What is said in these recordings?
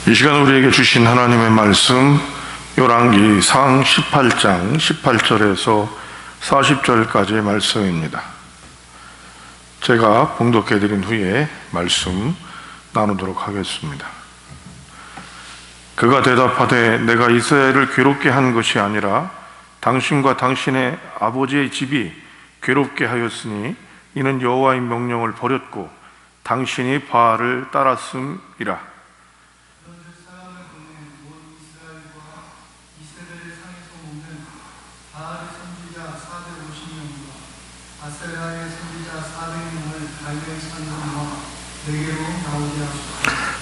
이 시간 우리에게 주신 하나님의 말씀, 열왕기상 18장 18절에서 40절까지의 말씀입니다. 제가 봉독해 드린 후에 말씀 나누도록 하겠습니다. 그가 대답하되 내가 이스라엘을 괴롭게 한 것이 아니라 당신과 당신의 아버지의 집이 괴롭게 하였으니 이는 여호와의 명령을 버렸고 당신이 바알을 따랐음이라.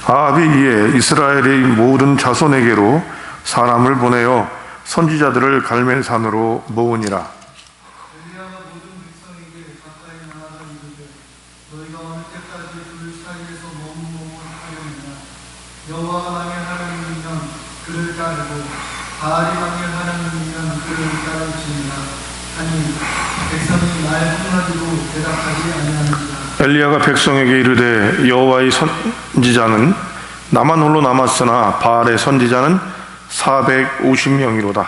아합이 이에 이스라엘의 모든 자손에게로 사람을 보내어 선지자들을 갈멜산으로 모으니라. 엘리야가 모든 백성에게 가까이 나아가 이르되 너희가 어느 때까지 둘 사이에서 머뭇머뭇하려느냐. 여호와가 망령하느니면 그를 따르고 바알이 망령하느니면 그를 따를지니라 하니 백성이 날 한마디로 대답하지 아니하는지라. 엘리야가 백성에게 이르되 여호와의 선지자는 나만 홀로 남았으나 바알의 선지자는 450명이로다.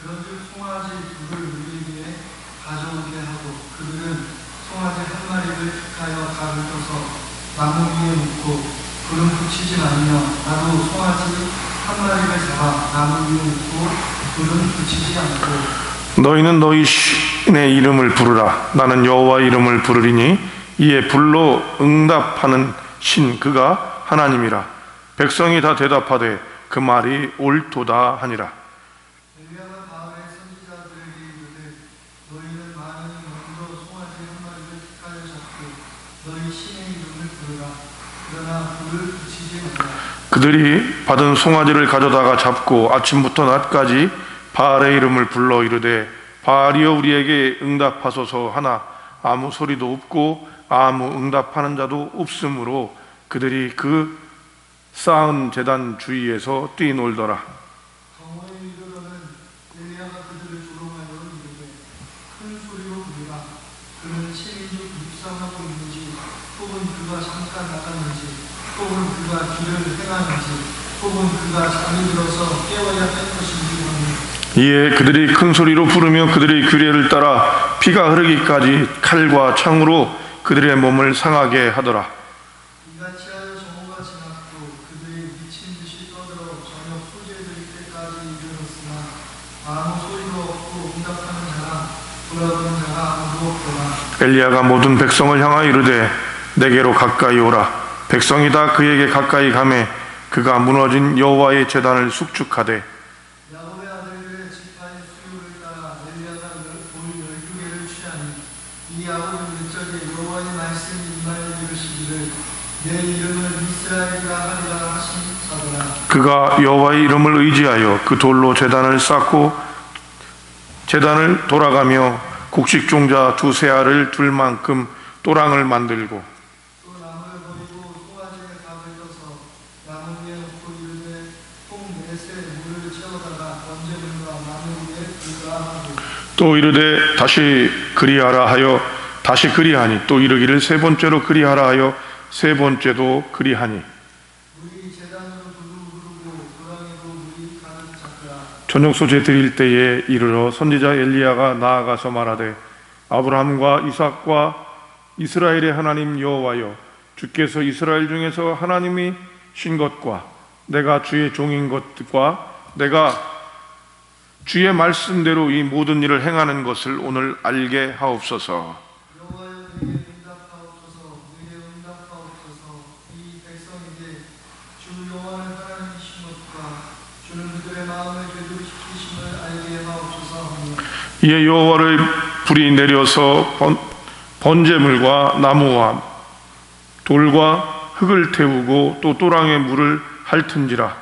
그런즉 송아지 둘을 우리에게 가져오게 하고 그들은 송아지 한 마리를 택하여 각을 떠서 나무 위에 묻고 불은 붙이지 말며 나도 송아지 한 마리를 잡아 나무 위에 묻고 불은 붙이지 않고 너희는 너희 신의 이름을 부르라. 나는 여호와의 이름을 부르리니 이에 불로 응답하는 신 그가 하나님이라. 백성이 다 대답하되 그 말이 옳도다 하니라. 엘리야가 바알의 선지자들에게 이르되 너희는 많으니 먼저 송아지 한 마리를 택하여 잡고 너희 신의 이름을 부르라. 그러나 불을 붙이지 말라. 그들이 받은 송아지를 가져다가 잡고 아침부터 낮까지 바알의 이름을 불러 이르되 바알이여 우리에게 응답하소서 하나 아무 소리도 없고 아무 응답하는 자도 없으므로 그들이 그 쌓은 제단 주위에서 뛰놀더라. 정오에 이르러는 엘리야가 그들을 조롱하여 이르되 큰 소리로 부르라. 그는 신인지 묵상하고 있는지 혹은 그가 잠깐 나갔는지 혹은 그가 길을 행하는지 혹은 그가 잠이 들어서 깨어야 할 것인지 하니 이에 그들이 큰 소리로 부르며 그들의 규례를 따라 피가 흐르기까지 칼과 창으로 그들의 몸을 상하게 하더라. 이같이 하여 정오가 지났고 그들이 미친 듯이 떠들어 저녁 소재들일 때까지 이르렀으나 아무 소리도 없고 응답하는 자나 돌아보는 자가 아무도 없더라. 엘리야가 모든 백성을 향하여 이르되 내게로 가까이 오라. 백성이 다 그에게 가까이 가매 그가 무너진 여호와의 제단을 숙축하되 야곱의 아들들의 지파의 수요를 따라 엘리야가 돌 12개를 취하니 이 야곱은 늦적에 여호와의 말씀이 임하여 이르시기를 내 이름을 이스라엘이라 하리라 하신 자더라. 그가 여호와의 이름을 의지하여 그 돌로 제단을 쌓고 제단을 돌아가며 곡식종자 두세 알을 둘 만큼 또랑을 만들고 또 나무를 버리고 송아지의 각을 떠서 나무 위에 놓고 이르되 통 넷에 물을 채워다가 번제물과 나무 위에 불가 하고 또 이르되 다시 그리하라 하여 다시 그리하니 또 이르기를 세 번째로 그리하라 하여 세 번째도 그리하니 물이 제단으로 두루두르고 도랑에도 물이 가득 찼더라. 저녁 소재 드릴 때에 이르러 선지자 엘리야가 나아가서 말하되 아브라함과 이삭과 이스라엘의 하나님 여호와여 주께서 이스라엘 중에서 하나님이 신 것과 내가 주의 종인 것과 내가 주의 말씀대로 이 모든 일을 행하는 것을 오늘 알게 하옵소서. 여호와여 내게 응답하옵소서. 내게 응답하옵소서. 이 백성에게 주 여호와는 하나님이신 것과 주는 그들의 마음을 되돌이키심을 알게 하옵소서 하며 이에 여호와의 불이 내려서 번제물과 나무와 돌과 흙을 태우고 또 또랑의 물을 핥은지라.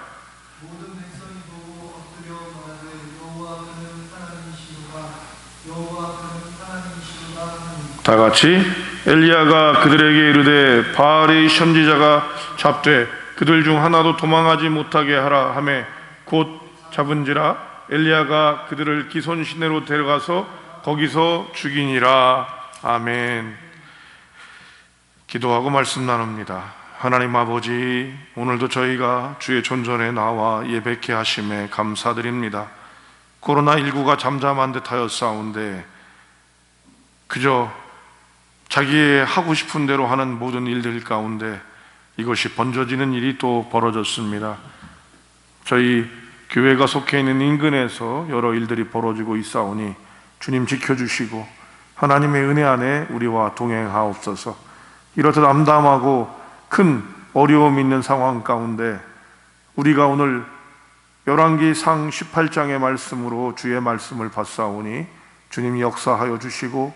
모든 백성이 보고 엎드려 말하되 여호와 그는 하나님이시로다. 여호와 그는 하나님이시로다 하니 다 같이 엘리야가 그들에게 이르되 바알의 선지자가 잡되 그들 중 하나도 도망하지 못하게 하라 하매 곧 잡은지라. 엘리야가 그들을 기손 시내로 데려가서 거기서 죽이니라. 아멘. 기도하고 말씀 나눕니다. 하나님 아버지, 오늘도 저희가 주의 존전에 나와 예배케 하심에 감사드립니다. 코로나19가 잠잠한 듯 하였사온데 그저 자기의 하고 싶은 대로 하는 모든 일들 가운데 이것이 번져지는 일이 또 벌어졌습니다. 저희 교회가 속해 있는 인근에서 여러 일들이 벌어지고 있사오니 주님 지켜주시고 하나님의 은혜 안에 우리와 동행하옵소서. 이렇듯 암담하고 큰 어려움 있는 상황 가운데 우리가 오늘 열왕기상 18장의 말씀으로 주의 말씀을 받사오니 주님 역사하여 주시고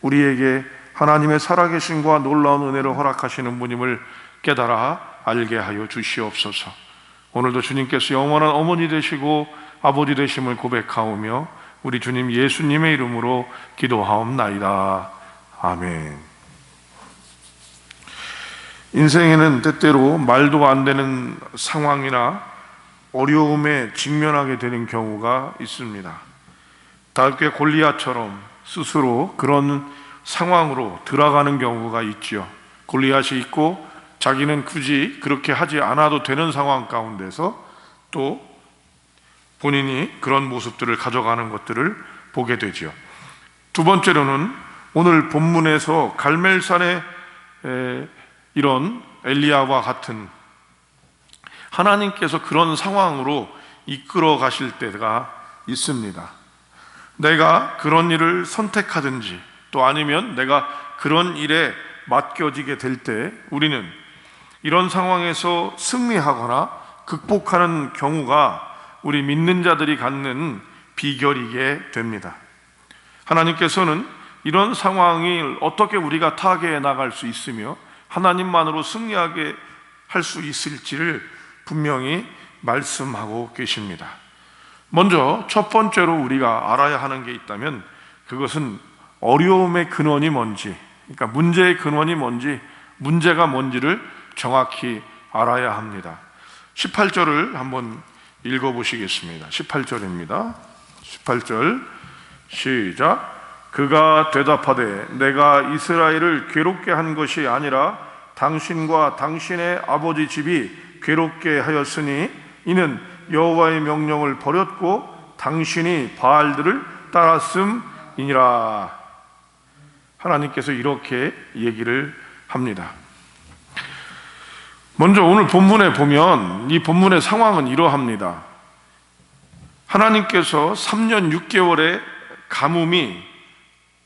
우리에게 하나님의 살아계심과 놀라운 은혜를 허락하시는 분임을 깨달아 알게 하여 주시옵소서. 오늘도 주님께서 영원한 어머니 되시고 아버지 되심을 고백하오며 우리 주님 예수님의 이름으로 기도하옵나이다. 아멘. 인생에는 때때로 말도 안 되는 상황이나 어려움에 직면하게 되는 경우가 있습니다. 다윗과 골리앗처럼 스스로 그런 상황으로 들어가는 경우가 있죠. 골리앗이 있고 자기는 굳이 그렇게 하지 않아도 되는 상황 가운데서 또 본인이 그런 모습들을 가져가는 것들을 보게 되죠. 두 번째로는 오늘 본문에서 갈멜산의 이런 엘리야와 같은 하나님께서 그런 상황으로 이끌어 가실 때가 있습니다. 내가 그런 일을 선택하든지 또 아니면 내가 그런 일에 맡겨지게 될 때 우리는 이런 상황에서 승리하거나 극복하는 경우가 우리 믿는 자들이 갖는 비결이게 됩니다. 하나님께서는 이런 상황을 어떻게 우리가 타개해 나갈 수 있으며 하나님만으로 승리하게 할 수 있을지를 분명히 말씀하고 계십니다. 먼저 첫 번째로 우리가 알아야 하는 게 있다면 그것은 어려움의 근원이 뭔지, 그러니까 문제의 근원이 뭔지, 문제가 뭔지를 정확히 알아야 합니다. 18절을 한번 읽어보시겠습니다. 18절입니다. 18절 시작. 그가 대답하되 내가 이스라엘을 괴롭게 한 것이 아니라 당신과 당신의 아버지 집이 괴롭게 하였으니 이는 여호와의 명령을 버렸고 당신이 바알들을 따랐음이니라. 하나님께서 이렇게 얘기를 합니다. 먼저 오늘 본문에 보면 이 본문의 상황은 이러합니다. 하나님께서 3년 6개월의 가뭄이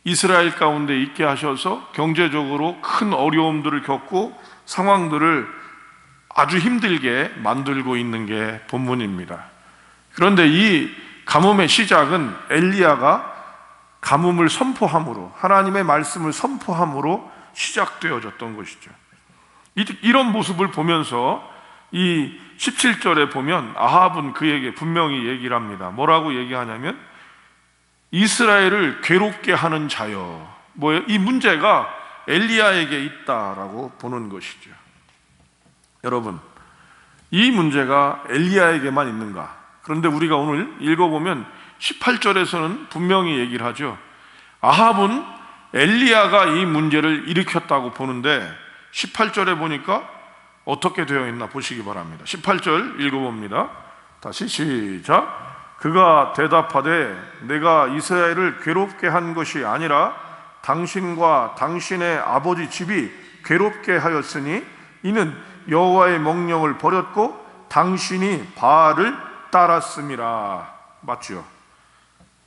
이스라엘 가운데 있게 하셔서 경제적으로 큰 어려움들을 겪고 상황들을 아주 힘들게 만들고 있는 게 본문입니다. 그런데 이 가뭄의 시작은 엘리야가 가뭄을 선포함으로, 하나님의 말씀을 선포함으로 시작되어졌던 것이죠. 이런 모습을 보면서 이 17절에 보면 아합은 그에게 분명히 얘기를 합니다. 뭐라고 얘기하냐면 이스라엘을 괴롭게 하는 자여. 뭐예요? 이 문제가 엘리야에게 있다라고 보는 것이죠. 여러분, 이 문제가 엘리야에게만 있는가? 그런데 우리가 오늘 읽어보면 18절에서는 분명히 얘기를 하죠. 아합은 엘리야가 이 문제를 일으켰다고 보는데 18절에 보니까 어떻게 되어 있나 보시기 바랍니다. 18절 읽어봅니다. 다시 시작. 그가 대답하되 내가 이스라엘을 괴롭게 한 것이 아니라 당신과 당신의 아버지 집이 괴롭게 하였으니 이는 여호와의 명령을 버렸고 당신이 바알을 따랐음이라. 맞죠?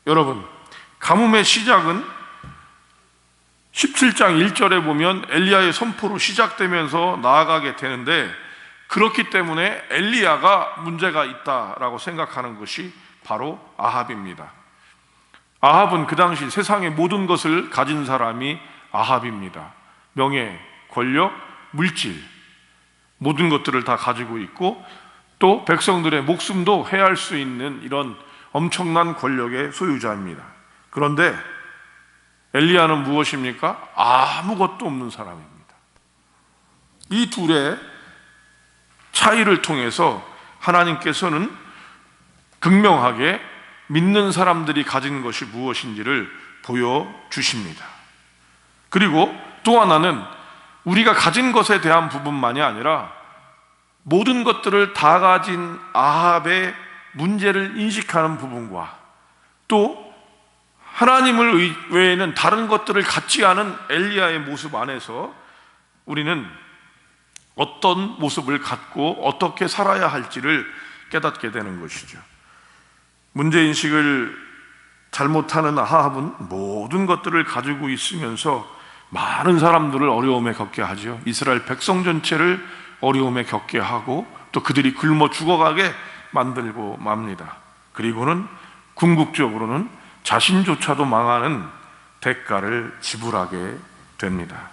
여러분, 가뭄의 시작은 17장 1절에 보면 엘리야의 선포로 시작되면서 나아가게 되는데 그렇기 때문에 엘리야가 문제가 있다라고 생각하는 것이 바로 아합입니다. 아합은 그 당시 세상의 모든 것을 가진 사람이 아합입니다. 명예, 권력, 물질 모든 것들을 다 가지고 있고 또 백성들의 목숨도 해할 수 있는 이런 엄청난 권력의 소유자입니다. 그런데 엘리야는 무엇입니까? 아무것도 없는 사람입니다. 이 둘의 차이를 통해서 하나님께서는 극명하게 믿는 사람들이 가진 것이 무엇인지를 보여주십니다. 그리고 또 하나는 우리가 가진 것에 대한 부분만이 아니라 모든 것들을 다 가진 아합의 문제를 인식하는 부분과 또 하나님을 외에는 다른 것들을 갖지 않은 엘리야의 모습 안에서 우리는 어떤 모습을 갖고 어떻게 살아야 할지를 깨닫게 되는 것이죠. 문제인식을 잘못하는 아합은 모든 것들을 가지고 있으면서 많은 사람들을 어려움에 겪게 하죠. 이스라엘 백성 전체를 어려움에 겪게 하고 또 그들이 굶어 죽어가게 만들고 맙니다. 그리고는 궁극적으로는 자신조차도 망하는 대가를 지불하게 됩니다.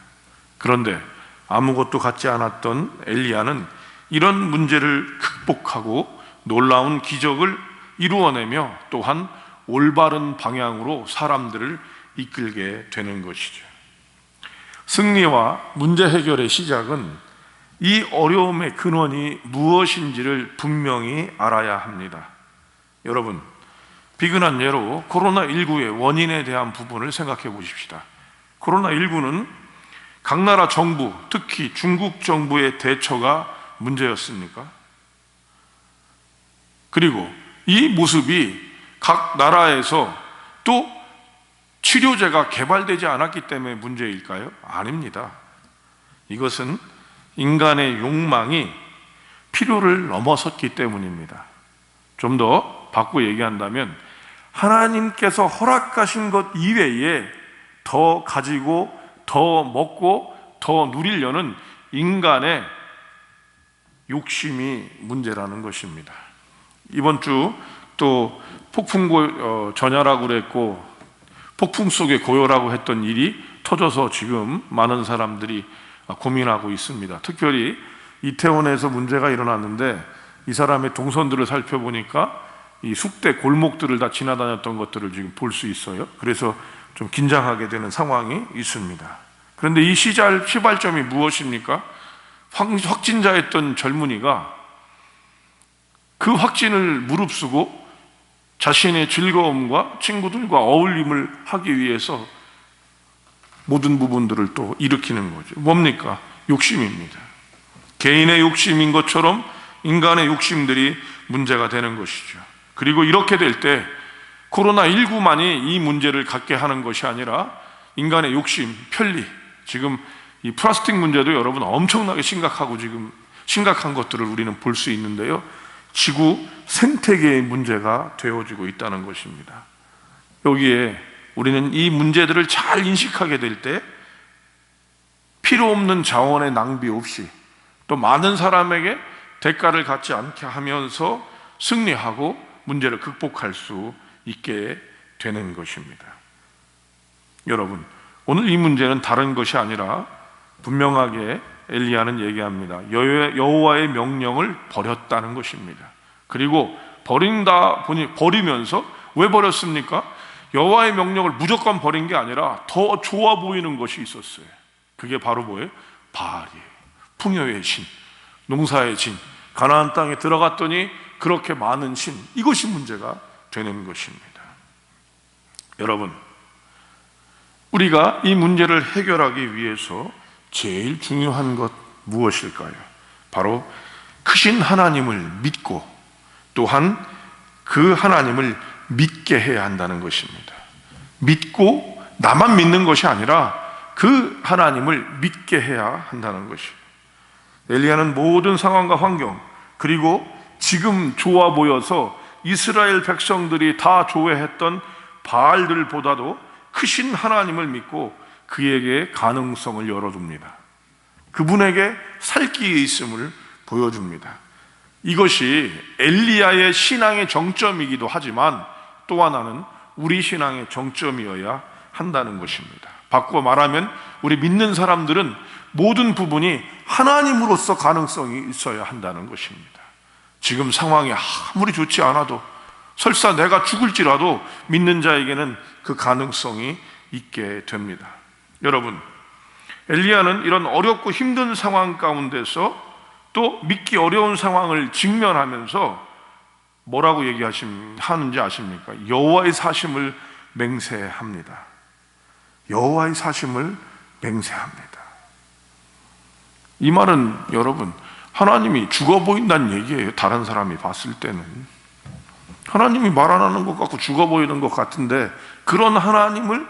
그런데 아무것도 갖지 않았던 엘리야는 이런 문제를 극복하고 놀라운 기적을 이루어내며 또한 올바른 방향으로 사람들을 이끌게 되는 것이죠. 승리와 문제 해결의 시작은 이 어려움의 근원이 무엇인지를 분명히 알아야 합니다. 여러분, 비근한 예로 코로나19의 원인에 대한 부분을 생각해 보십시다. 코로나19는 각 나라 정부, 특히 중국 정부의 대처가 문제였습니까? 그리고 이 모습이 각 나라에서 또 치료제가 개발되지 않았기 때문에 문제일까요? 아닙니다. 이것은 인간의 욕망이 필요를 넘어섰기 때문입니다. 좀 더 바꾸어 얘기한다면 하나님께서 허락하신 것 이외에 더 가지고 더 먹고 더 누리려는 인간의 욕심이 문제라는 것입니다. 이번 주 또 폭풍 전야라고 그랬고 폭풍 속의 고요라고 했던 일이 터져서 지금 많은 사람들이 고민하고 있습니다. 특별히 이태원에서 문제가 일어났는데 이 사람의 동선들을 살펴보니까 이 숙대 골목들을 다 지나다녔던 것들을 지금 볼 수 있어요. 그래서 좀 긴장하게 되는 상황이 있습니다. 그런데 이 시발점이 무엇입니까? 확진자였던 젊은이가 그 확진을 무릅쓰고 자신의 즐거움과 친구들과 어울림을 하기 위해서 모든 부분들을 또 일으키는 거죠. 뭡니까? 욕심입니다. 개인의 욕심인 것처럼 인간의 욕심들이 문제가 되는 것이죠. 그리고 이렇게 될 때 코로나19만이 이 문제를 갖게 하는 것이 아니라 인간의 욕심, 편리, 지금 이 플라스틱 문제도 여러분 엄청나게 심각한 것들을 우리는 볼 수 있는데요. 지구 생태계의 문제가 되어지고 있다는 것입니다. 여기에 우리는 이 문제들을 잘 인식하게 될 때 필요 없는 자원의 낭비 없이 또 많은 사람에게 대가를 갖지 않게 하면서 승리하고 문제를 극복할 수 있게 되는 것입니다. 여러분, 오늘 이 문제는 다른 것이 아니라 분명하게 엘리야는 얘기합니다. 여호와의 명령을 버렸다는 것입니다. 그리고 버리면서 왜 버렸습니까? 여호와의 명령을 무조건 버린 게 아니라 더 좋아 보이는 것이 있었어요. 그게 바로 뭐예요? 바알이에요. 풍요의 신, 농사의 신, 가나안 땅에 들어갔더니 그렇게 많은 신, 이것이 문제가 되는 것입니다. 여러분, 우리가 이 문제를 해결하기 위해서 제일 중요한 것 무엇일까요? 바로 크신 하나님을 믿고 또한 그 하나님을 믿게 해야 한다는 것입니다. 믿고 나만 믿는 것이 아니라 그 하나님을 믿게 해야 한다는 것이에요. 엘리야는 모든 상황과 환경, 그리고 지금 좋아 보여서 이스라엘 백성들이 다 조회했던 바알들보다도 크신 하나님을 믿고 그에게 가능성을 열어줍니다. 그분에게 살 길이 있음을 보여줍니다. 이것이 엘리야의 신앙의 정점이기도 하지만 또 하나는 우리 신앙의 정점이어야 한다는 것입니다. 바꾸어 말하면 우리 믿는 사람들은 모든 부분이 하나님으로서 가능성이 있어야 한다는 것입니다. 지금 상황이 아무리 좋지 않아도 설사 내가 죽을지라도 믿는 자에게는 그 가능성이 있게 됩니다. 여러분, 엘리야는 이런 어렵고 힘든 상황 가운데서 또 믿기 어려운 상황을 직면하면서 뭐라고 하는지 아십니까? 여호와의 사심을 맹세합니다. 여호와의 사심을 맹세합니다. 이 말은 여러분, 하나님이 죽어 보인다는 얘기예요. 다른 사람이 봤을 때는 하나님이 말 안 하는 것 같고 죽어 보이는 것 같은데, 그런 하나님을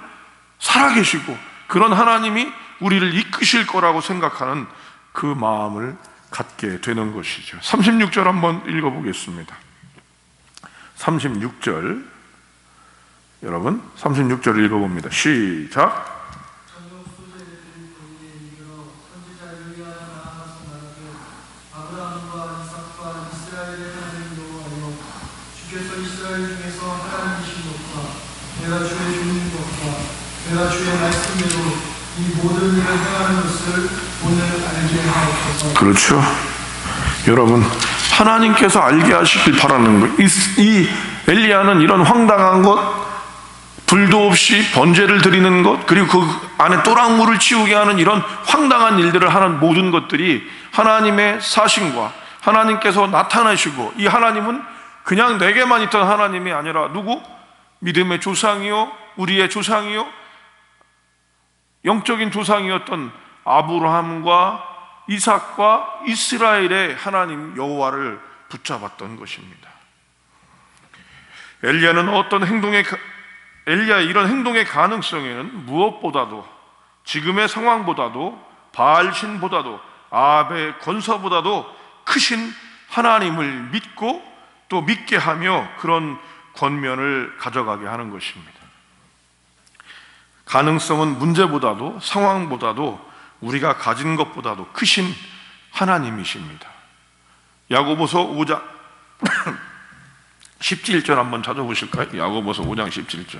살아계시고 그런 하나님이 우리를 이끄실 거라고 생각하는 그 마음을 갖게 되는 것이죠. 36절 한번 읽어보겠습니다. 36절, 여러분 36절 읽어봅니다. 시작. 내가 주의 주님 것과 내가 주의 말씀대로 이 모든 일을 행하는 것을 오늘 알게 하옵소서. 그렇죠. 여러분, 하나님께서 알게 하시길 바라는 거예요. 이 엘리야는 이런 황당한 것, 불도 없이 번제를 드리는 것, 그리고 그 안에 또랑물을 치우게 하는 이런 황당한 일들을 하는 모든 것들이 하나님의 사신과 하나님께서 나타나시고, 이 하나님은 그냥 내게만 있던 하나님이 아니라 누구? 믿음의 조상이요, 우리의 조상이요, 영적인 조상이었던 아브라함과 이삭과 이스라엘의 하나님 여호와를 붙잡았던 것입니다. 엘리야는 엘리야의 이런 행동의 가능성에는 무엇보다도, 지금의 상황보다도, 바알신보다도, 아합의 권서보다도 크신 하나님을 믿고 또 믿게 하며 그런 권면을 가져가게 하는 것입니다. 가능성은 문제보다도 상황보다도 우리가 가진 것보다도 크신 하나님이십니다. 야고보서 5장 17절 한번 찾아보실까요? 야고보서 5장 17절.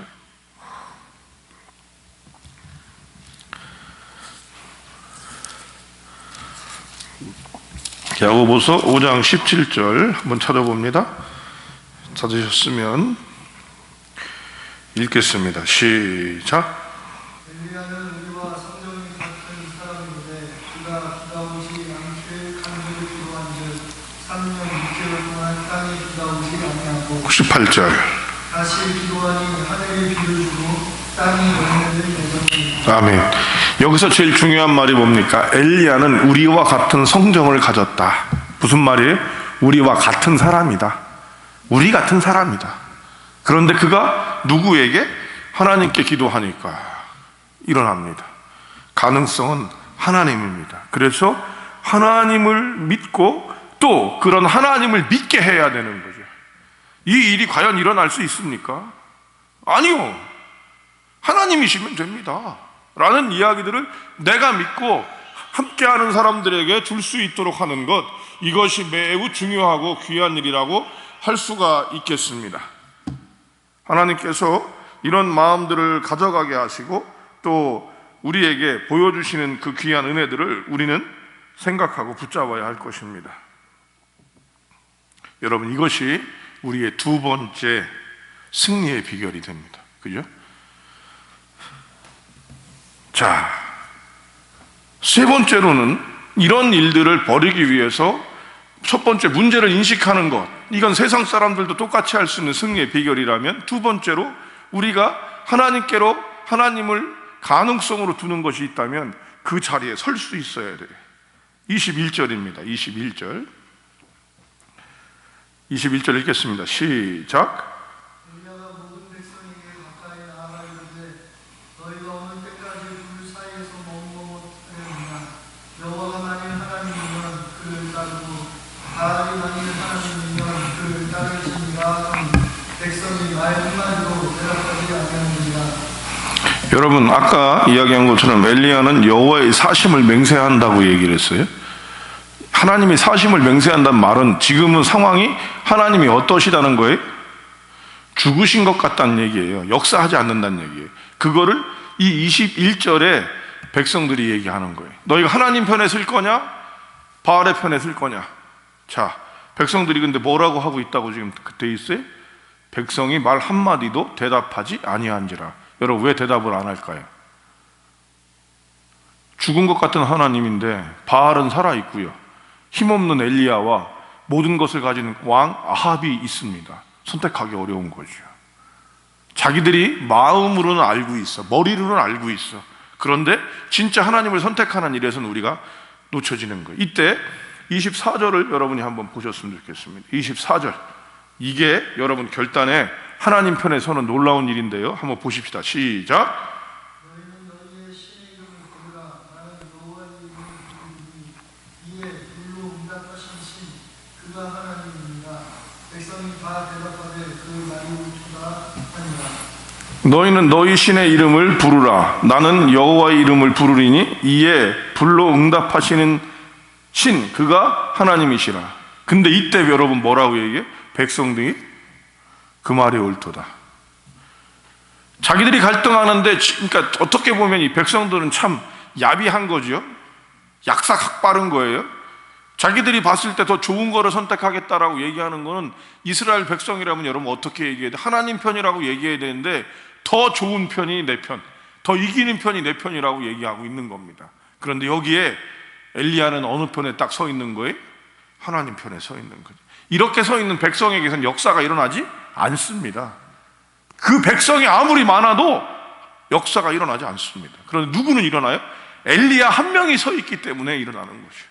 야고보서 5장 17절 한번 찾아봅니다. 찾으셨으면 읽겠습니다. 시작. 엘리야는 우리와 성정이 같은 사람인데 그가 비가 오지 않게 간절히 기도한즉 3년 6개월 동안 땅이 비가 오지 아니하고 18절. 다시 기도하니 하늘이 비를 주고 땅이 열매를 맺었습니다. 아멘. 여기서 제일 중요한 말이 뭡니까? 엘리야는 우리와 같은 성정을 가졌다. 무슨 말이에요? 우리와 같은 사람이다. 우리 같은 사람이다. 그런데 그가 누구에게? 하나님께 기도하니까 일어납니다. 가능성은 하나님입니다. 그래서 하나님을 믿고 또 그런 하나님을 믿게 해야 되는 거죠. 이 일이 과연 일어날 수 있습니까? 아니요. 하나님이시면 됩니다. 라는 이야기들을 내가 믿고 함께하는 사람들에게 줄 수 있도록 하는 것, 이것이 매우 중요하고 귀한 일이라고 할 수가 있겠습니다. 하나님께서 이런 마음들을 가져가게 하시고 또 우리에게 보여주시는 그 귀한 은혜들을 우리는 생각하고 붙잡아야 할 것입니다. 여러분, 이것이 우리의 두 번째 승리의 비결이 됩니다. 그죠? 자, 세 번째로는 이런 일들을 벌이기 위해서 첫 번째 문제를 인식하는 것, 이건 세상 사람들도 똑같이 할 수 있는 승리의 비결이라면, 두 번째로 우리가 하나님께로 하나님을 가능성으로 두는 것이 있다면 그 자리에 설 수 있어야 돼요. 21절입니다. 21절 읽겠습니다. 시작. 엘리야가 모든 백성에게 가까이 나아가 이르되 너희가 어느 때까지 둘 사이에서 머뭇머뭇하느냐. 여호와가 만일 하나님이면 그를 따르고 바알이 만일 하나님이면 그를 따를지니라. 백성이 말 한마디로 대답하지 아니하느니라. 여러분, 아까 이야기한 것처럼 엘리야는 여호와의 사심을 맹세한다고 얘기를 했어요. 하나님이 사심을 맹세한다는 말은 지금은 상황이 하나님이 어떠시다는 거예요? 죽으신 것 같다는 얘기예요. 역사하지 않는다는 얘기예요. 그거를 이 21절에 백성들이 얘기하는 거예요. 너희가 하나님 편에 설 거냐? 바알의 편에 설 거냐? 자, 백성들이 근데 뭐라고 하고 있다고 지금 그때 있어요? 백성이 말 한마디도 대답하지 아니한지라. 여러분, 왜 대답을 안 할까요? 죽은 것 같은 하나님인데 바알은 살아있고요, 힘없는 엘리야와 모든 것을 가진 왕 아합이 있습니다. 선택하기 어려운 거죠. 자기들이 마음으로는 알고 있어, 머리로는 알고 있어. 그런데 진짜 하나님을 선택하는 일에서는 우리가 놓쳐지는 거예요. 이때 24절을 여러분이 한번 보셨으면 좋겠습니다. 24절, 이게 여러분 결단에 하나님 편에 서는 놀라운 일인데요. 한번 보십시다. 시작. 너희는 너희의 신의 이름을 부르라. 나는 여호와의 이름을 부르니 이에 불로 응답하신 신 그가 하나님입니다. 백성이 다 대답하되 그 말이 옳도다 하니라. 너희는 너희 신의 이름을 부르라. 나는 여호와의 이름을 부르리니 이에 불로 응답하시는 신 그가 하나님이시라. 근데 이때 여러분 뭐라고 얘기해? 백성들이 그 말이 옳도다. 자기들이 갈등하는데, 그러니까 어떻게 보면 이 백성들은 참 야비한 거죠. 약삭 빠른 거예요. 자기들이 봤을 때 더 좋은 거를 선택하겠다라고 얘기하는 거는 이스라엘 백성이라면 여러분 어떻게 얘기해야 돼? 하나님 편이라고 얘기해야 되는데 더 좋은 편이 내 편, 더 이기는 편이 내 편이라고 얘기하고 있는 겁니다. 그런데 여기에 엘리야는 어느 편에 딱 서 있는 거예요? 하나님 편에 서 있는 거죠. 이렇게 서 있는 백성에게서는 역사가 일어나지 않습니다. 그 백성이 아무리 많아도 역사가 일어나지 않습니다. 그런데 누구는 일어나요? 엘리야 한 명이 서 있기 때문에 일어나는 것이에요.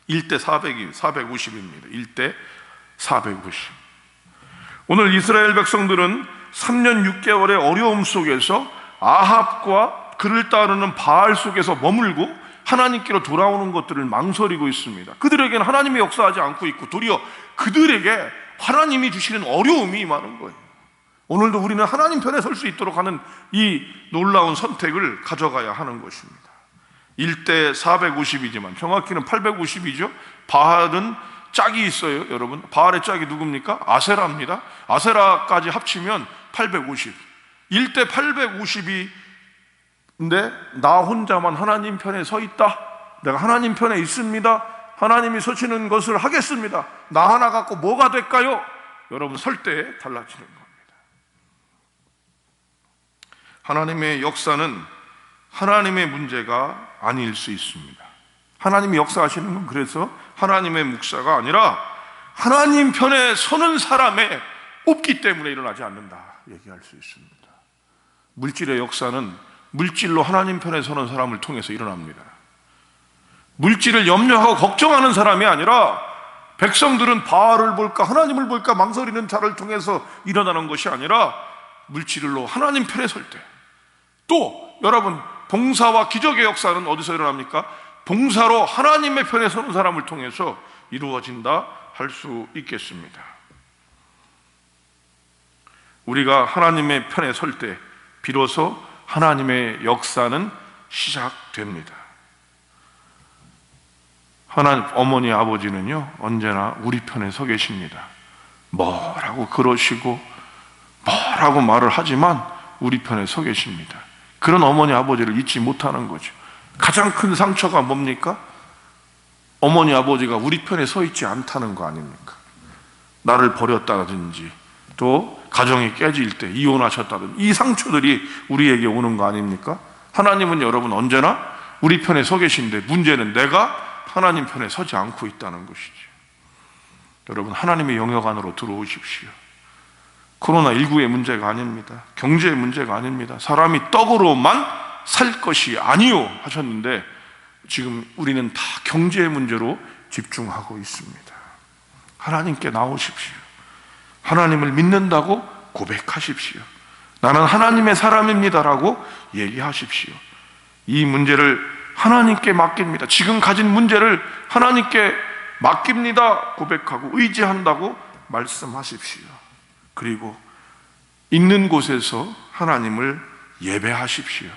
1대 450입니다. 1대 450. 오늘 이스라엘 백성들은 3년 6개월의 어려움 속에서 아합과 그를 따르는 바알 속에서 머물고 하나님께로 돌아오는 것들을 망설이고 있습니다. 그들에게는 하나님이 역사하지 않고 있고 도리어 그들에게 하나님이 주시는 어려움이 많은 거예요. 오늘도 우리는 하나님 편에 설 수 있도록 하는 이 놀라운 선택을 가져가야 하는 것입니다. 1대 450이지만 정확히는 850이죠. 바알은 짝이 있어요. 여러분, 바알의 짝이 누굽니까? 아세라입니다. 아세라까지 합치면 850. 1대 850인데 나 혼자만 하나님 편에 서 있다. 내가 하나님 편에 있습니다. 하나님이 서시는 것을 하겠습니다. 나 하나 갖고 뭐가 될까요? 여러분, 설 때 달라지는 겁니다. 하나님의 역사는 하나님의 문제가 아닐 수 있습니다. 하나님이 역사하시는 건 그래서 하나님의 묵사가 아니라 하나님 편에 서는 사람의 없기 때문에 일어나지 않는다 얘기할 수 있습니다. 물질의 역사는 물질로 하나님 편에 서는 사람을 통해서 일어납니다. 물질을 염려하고 걱정하는 사람이 아니라 백성들은 바알을 볼까 하나님을 볼까 망설이는 자를 통해서 일어나는 것이 아니라 물질로 하나님 편에 설 때, 또 여러분 봉사와 기적의 역사는 어디서 일어납니까? 봉사로 하나님의 편에 서는 사람을 통해서 이루어진다 할 수 있겠습니다. 우리가 하나님의 편에 설 때 비로소 하나님의 역사는 시작됩니다. 하나님 어머니 아버지는요 언제나 우리 편에 서 계십니다. 뭐라고 그러시고 뭐라고 말을 하지만 우리 편에 서 계십니다. 그런 어머니 아버지를 잊지 못하는 거죠. 가장 큰 상처가 뭡니까? 어머니 아버지가 우리 편에 서 있지 않다는 거 아닙니까? 나를 버렸다든지 또 가정이 깨질 때 이혼하셨다든지 이 상처들이 우리에게 오는 거 아닙니까? 하나님은 여러분 언제나 우리 편에 서 계신데 문제는 내가 하나님 편에 서지 않고 있다는 것이죠. 여러분, 하나님의 영역 안으로 들어오십시오. 코로나19의 문제가 아닙니다. 경제의 문제가 아닙니다. 사람이 떡으로만 살 것이 아니요 하셨는데 지금 우리는 다 경제의 문제로 집중하고 있습니다. 하나님께 나오십시오. 하나님을 믿는다고 고백하십시오. 나는 하나님의 사람입니다라고 얘기하십시오. 이 문제를 하나님께 맡깁니다. 지금 가진 문제를 하나님께 맡깁니다 고백하고 의지한다고 말씀하십시오. 그리고 있는 곳에서 하나님을 예배하십시오.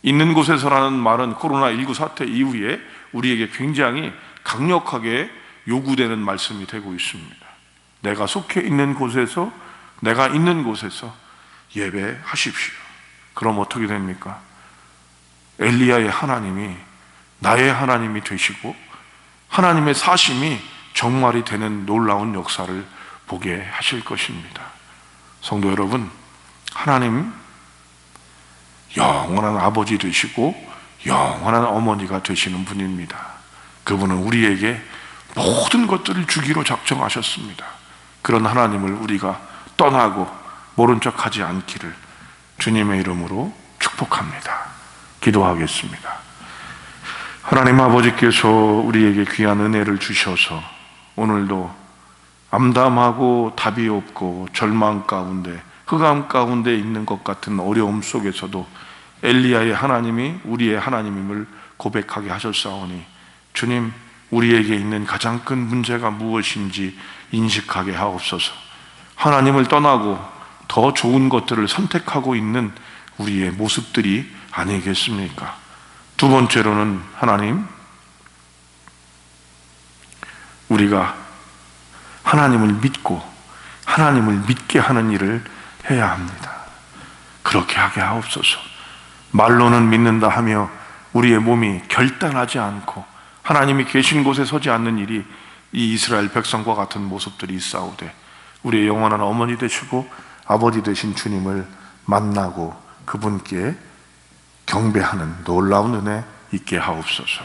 있는 곳에서라는 말은 코로나19 사태 이후에 우리에게 굉장히 강력하게 요구되는 말씀이 되고 있습니다. 내가 속해 있는 곳에서, 내가 있는 곳에서 예배하십시오. 그럼 어떻게 됩니까? 엘리야의 하나님이 나의 하나님이 되시고 하나님의 사심이 정말이 되는 놀라운 역사를 보게 하실 것입니다. 성도 여러분, 하나님 영원한 아버지 되시고 영원한 어머니가 되시는 분입니다. 그분은 우리에게 모든 것들을 주기로 작정하셨습니다. 그런 하나님을 우리가 떠나고 모른 척하지 않기를 주님의 이름으로 축복합니다. 기도하겠습니다. 하나님 아버지께서 우리에게 귀한 은혜를 주셔서 오늘도 암담하고 답이 없고 절망 가운데, 흑암 가운데 있는 것 같은 어려움 속에서도 엘리야의 하나님이 우리의 하나님임을 고백하게 하셨사오니, 주님, 우리에게 있는 가장 큰 문제가 무엇인지 인식하게 하옵소서. 하나님을 떠나고 더 좋은 것들을 선택하고 있는 우리의 모습들이 아니겠습니까? 두 번째로는 하나님, 우리가 하나님을 믿고 하나님을 믿게 하는 일을 해야 합니다. 그렇게 하게 하옵소서. 말로는 믿는다 하며 우리의 몸이 결단하지 않고 하나님이 계신 곳에 서지 않는 일이 이 이스라엘 백성과 같은 모습들이 있사오되, 우리의 영원한 어머니 되시고 아버지 되신 주님을 만나고 그분께 경배하는 놀라운 은혜 있게 하옵소서.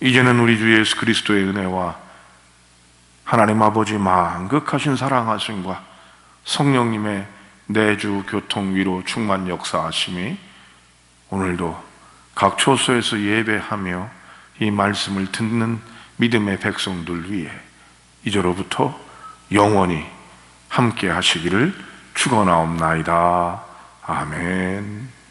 이제는 우리 주 예수 그리스도의 은혜와 하나님 아버지 만극하신 사랑하심과 성령님의 내주 교통 위로 충만 역사하심이 오늘도 각 초소에서 예배하며 이 말씀을 듣는 믿음의 백성들 위해 이제로부터 영원히 함께 하시기를 축원하옵나이다. 아멘.